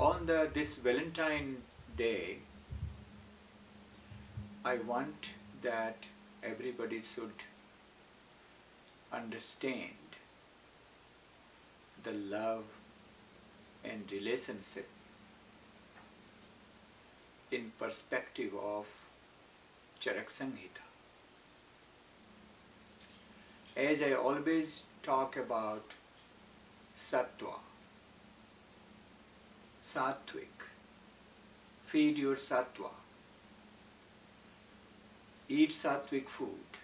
On this Valentine Day, I want that everybody should understand the love and relationship in perspective of Carak Samhita. As I always talk about sattva, sattvic, feed your sattva, eat sattvic food,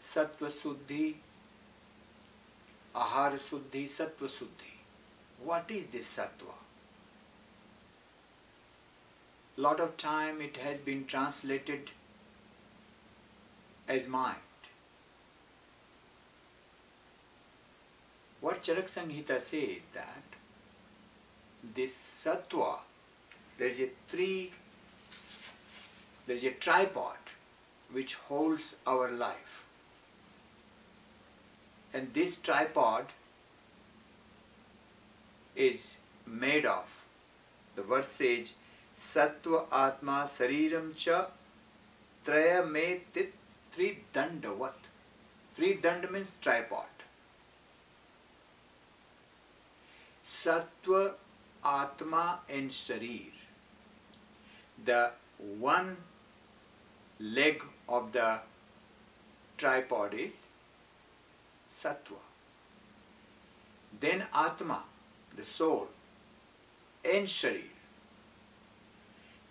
sattva suddhi, ahara suddhi, sattva suddhi. What is this sattva? Lot of time it has been translated as mind. What Carak Samhita says that this sattva, there is a tripod which holds our life. And this tripod is made of, the verse says, Sattva Atma Sariram Cha Traya Me Tit Tridandavat. Tridand means tripod. Sattva, Atma and Sharir. The one leg of the tripod is Sattva. Then Atma, the soul, and Sharir.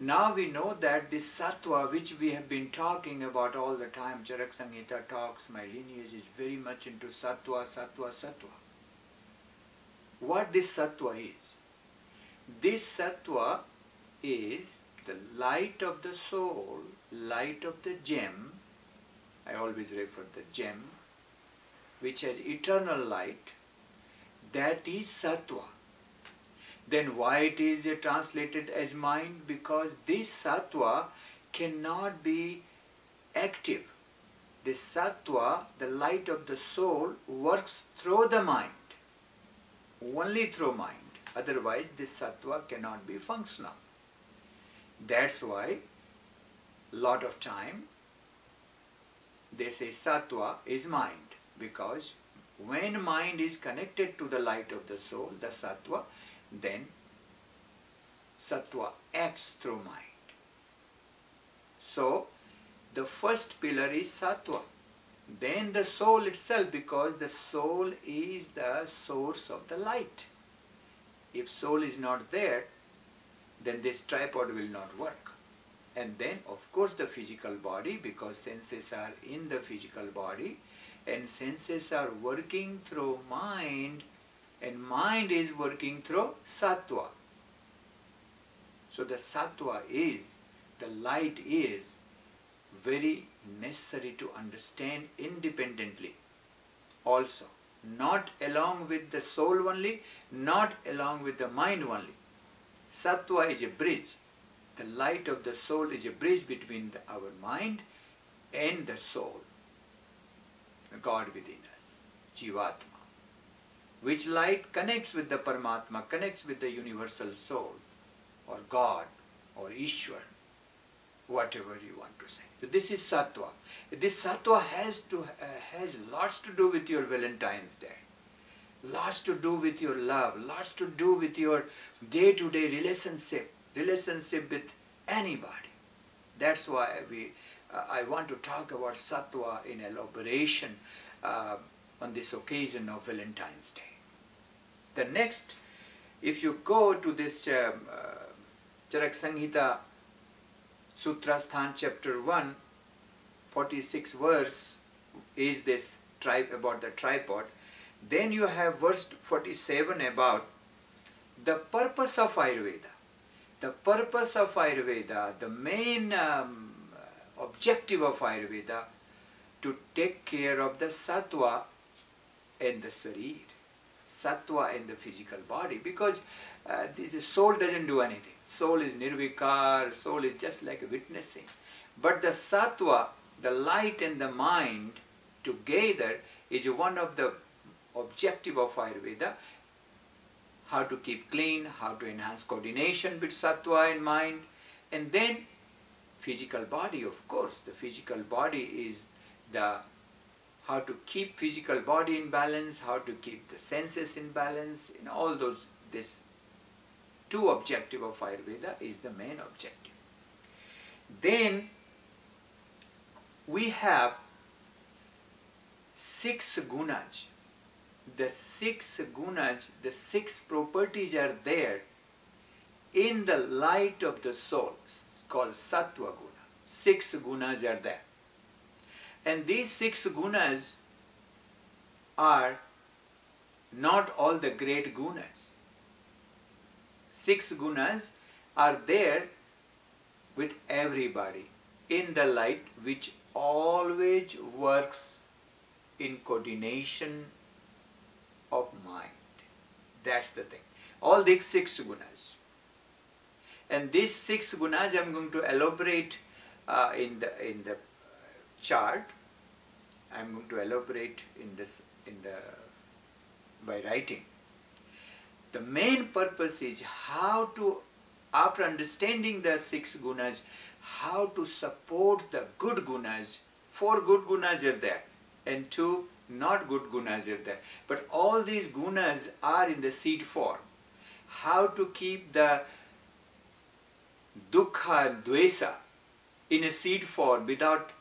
Now we know that this Sattva, which we have been talking about all the time, Carak Samhita talks, my lineage is very much into Sattva, Sattva, Sattva. What this Sattva is? This Sattva is the light of the soul, light of the gem, I always refer to the gem, which has eternal light, that is Sattva. Then why it is translated as mind? Because this Sattva cannot be active. This Sattva, the light of the soul, works through the mind, only through mind. Otherwise this Sattva cannot be functional. That's why lot of time they say Sattva is mind, because when mind is connected to the light of the soul, the Sattva, then Sattva acts through mind. So the first pillar is Sattva. Then the soul itself, because the soul is the source of the light. If soul is not there, then this tripod will not work. And then of course the physical body, because senses are in the physical body and senses are working through mind, and mind is working through Sattva. So the Sattva is, the light is very necessary to understand independently also. Not along with the soul only, not along with the mind only. Sattva is a bridge. The light of the soul is a bridge between our mind and the soul, the God within us, Jivatma. Which light connects with the Paramatma, connects with the universal soul, or God, or Ishwar, whatever you want to say. So this is Sattva. This Sattva has lots to do with your Valentine's Day, lots to do with your love, lots to do with your day-to-day relationship with anybody. That's why I want to talk about Sattva in elaboration on this occasion of Valentine's Day. The next, if you go to this Carak Samhita Sutrasthan chapter 1, 46 verse is this about the tripod. Then you have verse 47 about the purpose of Ayurveda. The purpose of Ayurveda, the main objective of Ayurveda, to take care of the Sattva and the Sharir, Sattva and the physical body, because this soul doesn't do anything. Soul is nirvikar, soul is just like witnessing. But the Sattva, the light and the mind together is one of the objective of Ayurveda. how to keep clean, how to enhance coordination with sattva and mind, and then physical body, of course. The physical body is the how to keep physical body in balance, how to keep the senses in balance, in all those, this two objective of Ayurveda is the main objective. Then we have 6 gunas. The 6 gunas, the 6 properties are there in the light of the soul, it's called sattva guna. 6 gunas are there. And these 6 gunas are not all the great gunas. 6 gunas are there with everybody in the light, which always works in coordination of mind. That's the thing. All these 6 gunas. And these 6 gunas I am going to elaborate in the chart. I am going to elaborate by writing. The main purpose is how to, after understanding the 6 gunas, how to support the good gunas. 4 good gunas are there and 2 not good gunas are there. But all these gunas are in the seed form. How to keep the dukkha and dvesa in a seed form without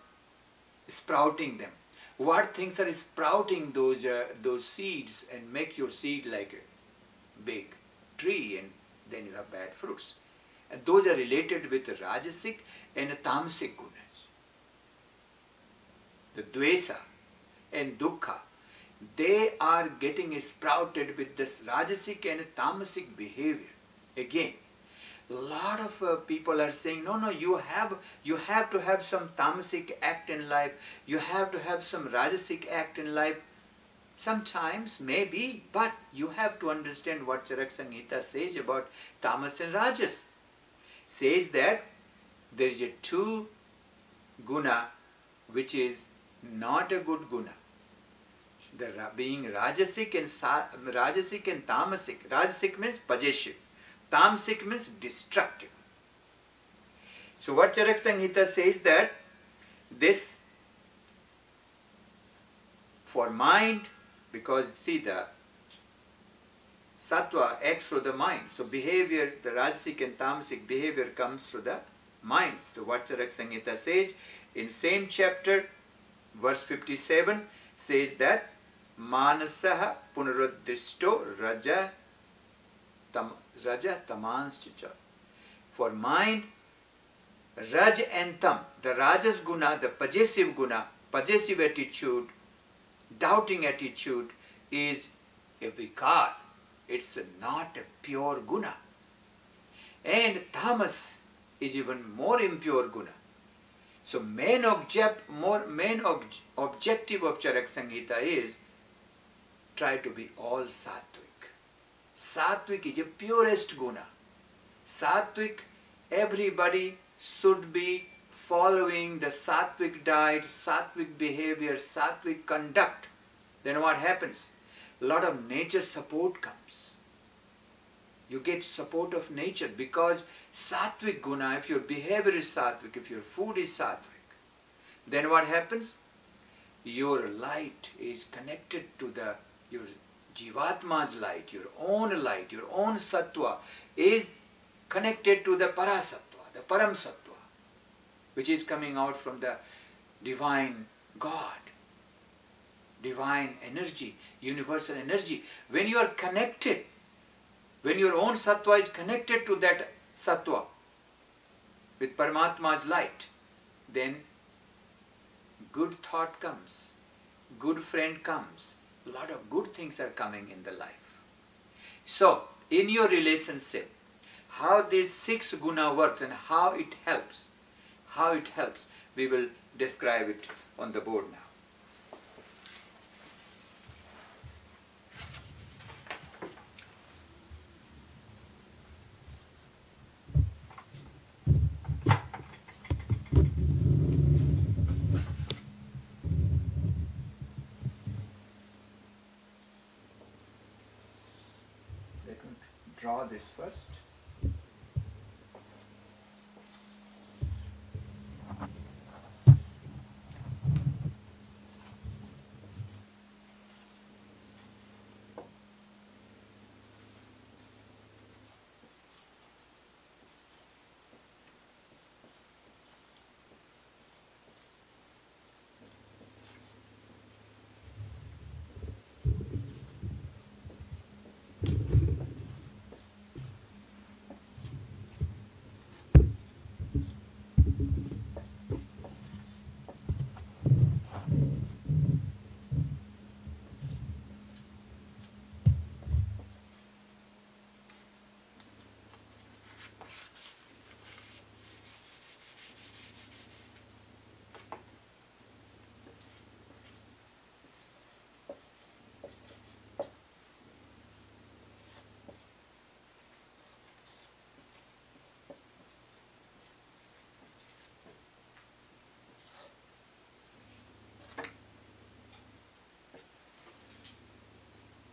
sprouting them. What things are sprouting those seeds and make your seed like a big tree, and then you have bad fruits. And those are related with the Rajasic and the tamasic gunas. The dvesa and dukkha, they are getting sprouted with this Rajasic and tamasic behavior. Again, a lot of people are saying, no, you have to have some tamasic act in life, you have to have some Rajasic act in life. Sometimes, maybe, but you have to understand what Carak Samhita says about tamas and rajas. Says that there is a 2 guna which is not a good guna. The being Rajasic and tamasic. Rajasic means possessive. Tamasic means destructive. So what Carak Samhita says that this for mind, because see the sattva acts through the mind. So behavior, the Rajasic and tamasic behavior comes through the mind. So what Carak Samhita says in same chapter, verse 57 says that manasaha punaruddhishto raja tamanscha. For mind, raj and tam, the rajas guna, the possessive guna, possessive attitude, doubting attitude is a vikar. It's not a pure guna. And tamas is even more impure guna. So main objective of Carak Samhita is try to be all sattvic. Sattvic is the purest guna. Sattvic, everybody should be following the sattvic diet, sattvic behavior, sattvic conduct. Then what happens? A lot of nature support comes. You get support of nature because sattvic guna, if your behavior is sattvic, if your food is sattvic, then what happens? Your light is connected to your jivatma's light, your own sattva is connected to the parasattva, the param sattva, which is coming out from the divine God, divine energy, universal energy. When you are connected, when your own sattva is connected to that sattva with Paramatma's light, then good thought comes, good friend comes, a lot of good things are coming in the life. So, in your relationship, how this 6 guna works and how it helps, we will describe it on the board now. That one. draw this first.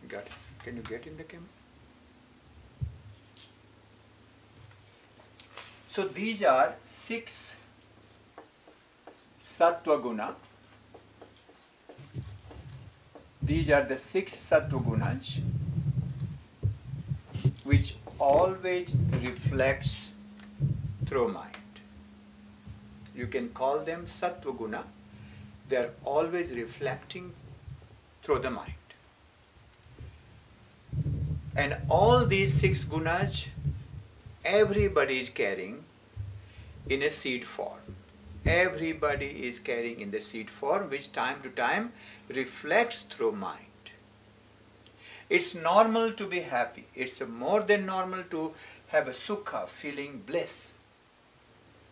Got it. Can you get in the camera? So these are 6 sattva guna. These are the 6 sattva gunas which always reflects through mind. You can call them sattva guna. They are always reflecting through the mind. And all these 6 gunas, everybody is carrying in a seed form. Everybody is carrying in the seed form, which time to time reflects through mind. It's normal to be happy. It's more than normal to have a sukha, feeling bliss.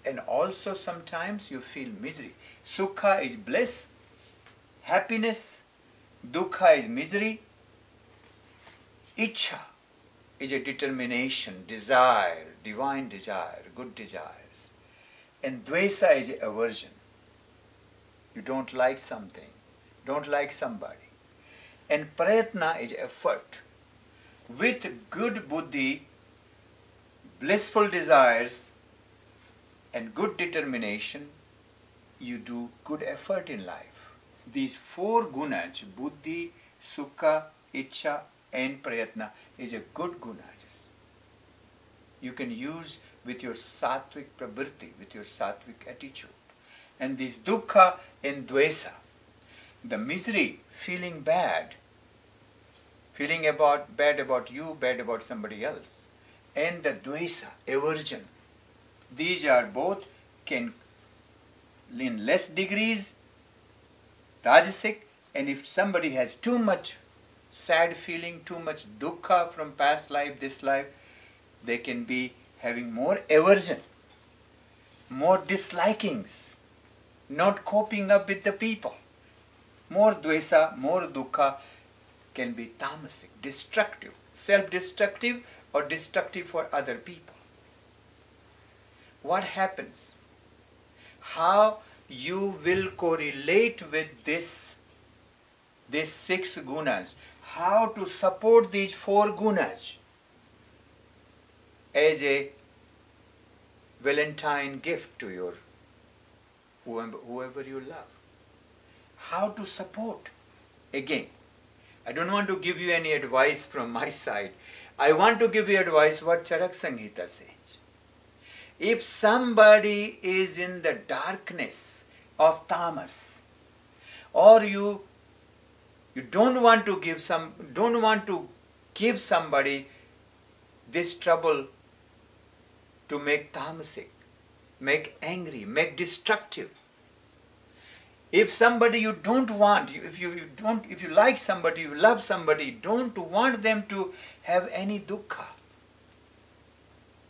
And also sometimes you feel misery. Sukha is bliss, happiness, dukkha is misery. Ichha is a determination, desire, divine desire, good desires. And dvesa is aversion. You don't like something, don't like somebody. And prayatna is effort. With good buddhi, blissful desires, and good determination, you do good effort in life. These 4 gunas, buddhi, sukha, ichha, and prayatna, is a good gunas. You can use with your sattvic pravritti, with your sattvic attitude. And this dukkha and dvesa, the misery, feeling bad, feeling bad about you, bad about somebody else, and the dvesa, aversion, these are both can in less degrees Rajasic, and if somebody has too much sad feeling, too much dukkha from past life, this life, they can be having more aversion, more dislikings, not coping up with the people. More dvesa, more dukkha can be tamasic, destructive, self-destructive or destructive for other people. What happens? How you will correlate with these 6 gunas, how to support these 4 gunas as a Valentine gift to your whoever you love. How to support? Again, I don't want to give you any advice from my side. I want to give you advice what Carak Samhita says. If somebody is in the darkness of tamas, or you don't want to give somebody this trouble to make tamasic, make angry, make destructive. If somebody you don't want, if you like somebody, you love somebody, don't want them to have any dukkha,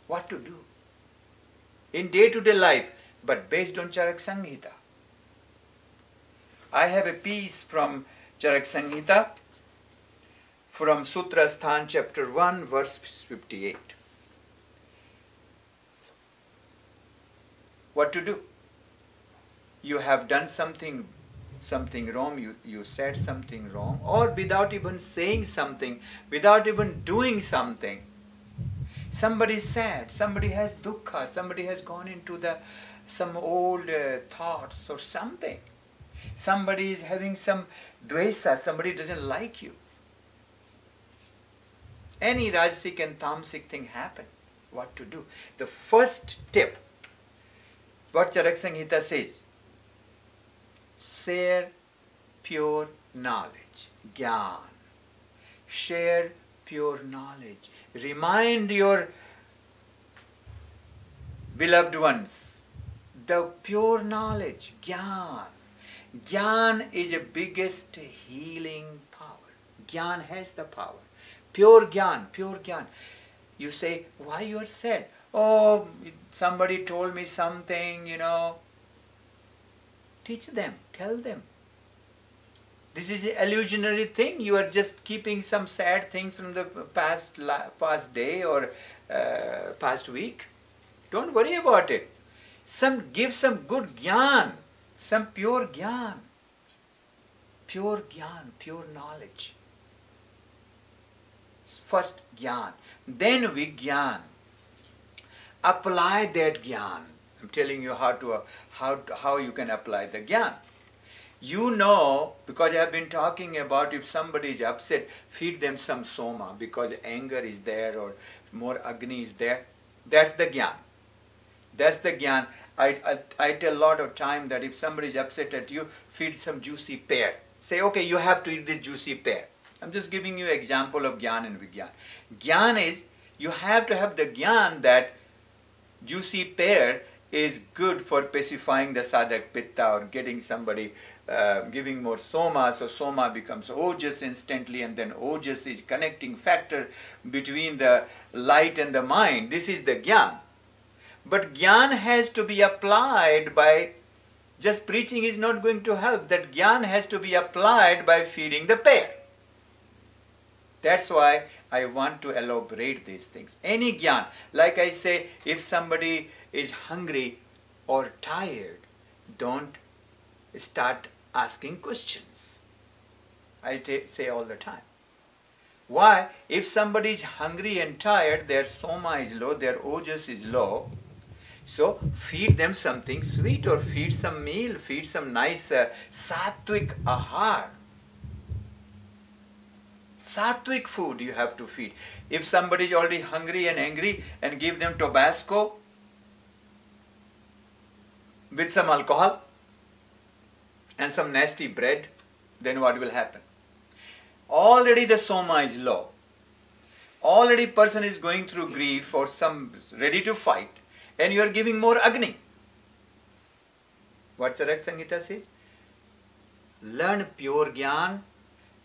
what to do? In day-to-day life, but based on Carak Samhita. I have a piece from Carak Samhita, from Sutra Sthan chapter 1 verse 58. What to do? You have done something wrong, you said something wrong, or without even saying something, without even doing something, Somebody is sad, somebody has dukkha, somebody has gone into some old thoughts or something. Somebody is having some dvesa, somebody doesn't like you. Any Rajasic and tamasic thing happen. What to do? The first tip, what Carak Samhita says, share pure knowledge, jnana. Share pure knowledge. Remind your beloved ones the pure knowledge, jnana. Jnana is the biggest healing power. Jnana has the power. Pure jnana, pure jnana. You say, why you are sad? Oh, somebody told me something, Teach them, tell them. This is an illusionary thing. You are just keeping some sad things from the past day or past week. Don't worry about it. Give some good jnana, some pure jnana. Pure jnana, pure knowledge. First jnana, then vigyan. Apply that jnana. I'm telling you how you can apply the jnana. You know, because I have been talking about if somebody is upset, feed them some soma because anger is there or more agni is there. That's the jnana. That's the jnana. I tell a lot of time that if somebody is upset at you, feed some juicy pear. Say, okay, you have to eat this juicy pear. I'm just giving you an example of jnana and vigyan. Jnana is, you have to have the jnana that juicy pear is good for pacifying the sadhak pitta or getting somebody, giving more soma, so soma becomes ojas instantly, and then ojas is connecting factor between the light and the mind. This is the jnana. But jnana has to be applied by, just preaching is not going to help. That jnana has to be applied by feeding the pear. That's why I want to elaborate these things. Any jnana, like I say, if somebody is hungry or tired, don't start asking questions. I say all the time. Why? If somebody is hungry and tired, their soma is low, their ojas is low, so feed them something sweet or feed some meal, feed some nice sattvic ahar. Sattvic food you have to feed. If somebody is already hungry and angry and give them Tabasco with some alcohol and some nasty bread, then what will happen? Already the soma is low. Already person is going through grief or some ready to fight, and you are giving more agni. What Carak Samhita says? Learn pure jnana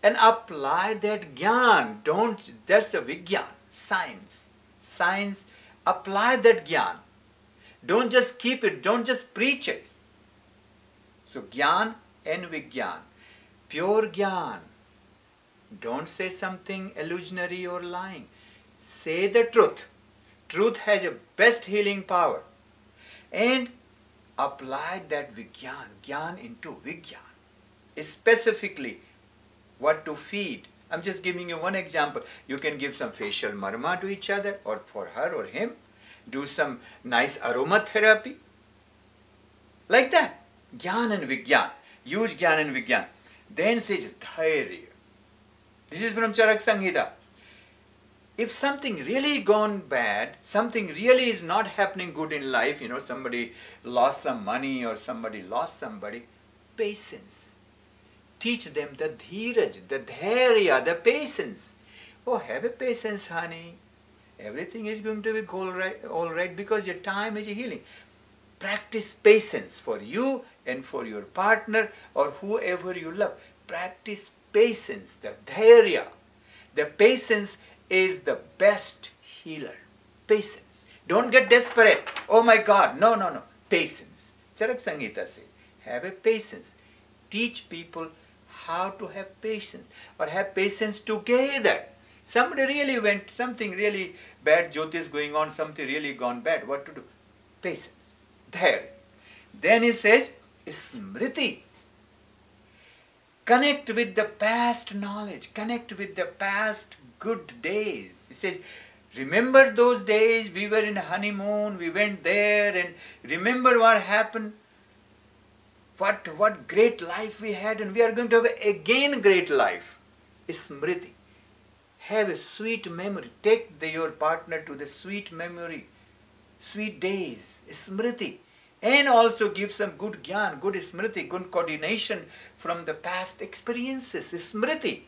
and apply that jnana. That's a vigyan, science. Science, apply that jnana. Don't just keep it, don't just preach it. So jnana and vigyan. Pure jnana. Don't say something illusionary or lying. Say the truth. Truth has a best healing power. And apply that vigyan, jnana into vigyan. Specifically, what to feed. I'm just giving you one example. You can give some facial marma to each other or for her or him. Do some nice aromatherapy. Like that. Jnana and vigyan. Use jnana and vigyan. Then says dhairya. This is from Carak Samhita. If something really gone bad, something really is not happening good in life, somebody lost some money or somebody lost somebody, patience. Teach them the dhiraj, the dhairya, the patience. Oh, have a patience, honey. Everything is going to be all right because your time is healing. Practice patience for you and for your partner or whoever you love. Practice patience, the dhairya. The patience is the best healer. Patience. Don't get desperate. Oh my God. No. Patience. Carak Samhita says, have a patience. Teach people how to have patience or have patience together. Somebody really something really bad, jyoti is going on, something really gone bad. What to do? Patience. There. Then he says, smriti. Connect with the past knowledge. Connect with the past good days. He says, Remember those days we were in honeymoon, we went there, and remember what happened? What great life we had, and we are going to have again great life. Smriti. Have a sweet memory. Take your partner to the sweet memory, sweet days, Smriti. And also give some good gyan, good Smriti, good coordination from the past experiences, Smriti.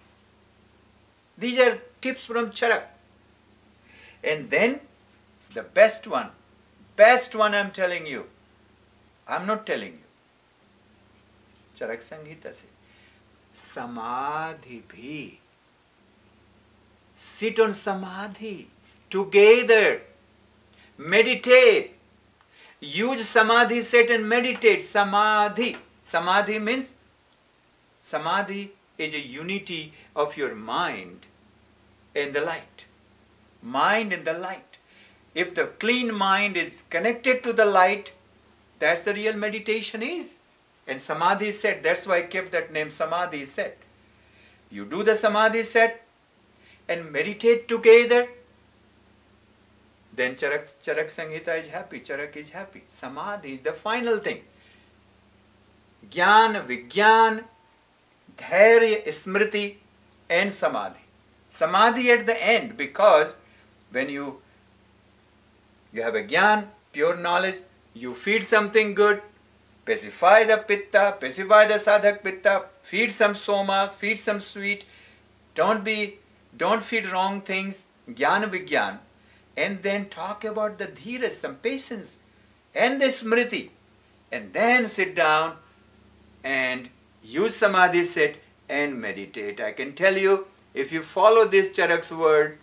These are tips from Carak. And then the best one I'm telling you, I'm not telling you. Carak Samhita says, Samadhi bhi. Sit on Samadhi together. Meditate. Use Samadhi set and meditate. Samadhi. Samadhi means, Samadhi is a unity of your mind and the light. Mind and the light. If the clean mind is connected to the light, that's the real meditation is. And Samadhi set, that's why I kept that name Samadhi set. You do the Samadhi set and meditate together, then Carak Samhita is happy, Carak is happy. Samadhi is the final thing. Gyan, Vigyan, Dhairya, Smriti and Samadhi. Samadhi at the end, because when you have a Gyan, pure knowledge, you feed something good, pacify the Pitta, pacify the Sadhak Pitta, feed some Soma, feed some sweet, don't feed wrong things, Gyan Vigyan, and then talk about the Dhira, some patience, and the Smriti, and then sit down and use Samadhi set and meditate. I can tell you, if you follow this Carak's word,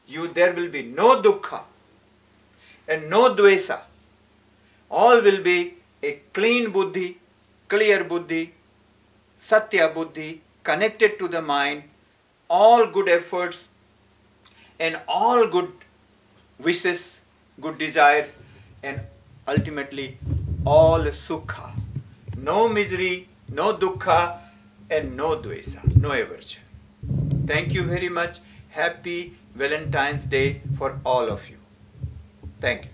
there will be no dukkha and no dvesa. All will be a clean buddhi, clear buddhi, satya buddhi, connected to the mind, all good efforts and all good wishes, good desires, and ultimately all sukha. No misery, no dukkha, and no dvesa, no aversion. Thank you very much. Happy Valentine's Day for all of you. Thank you.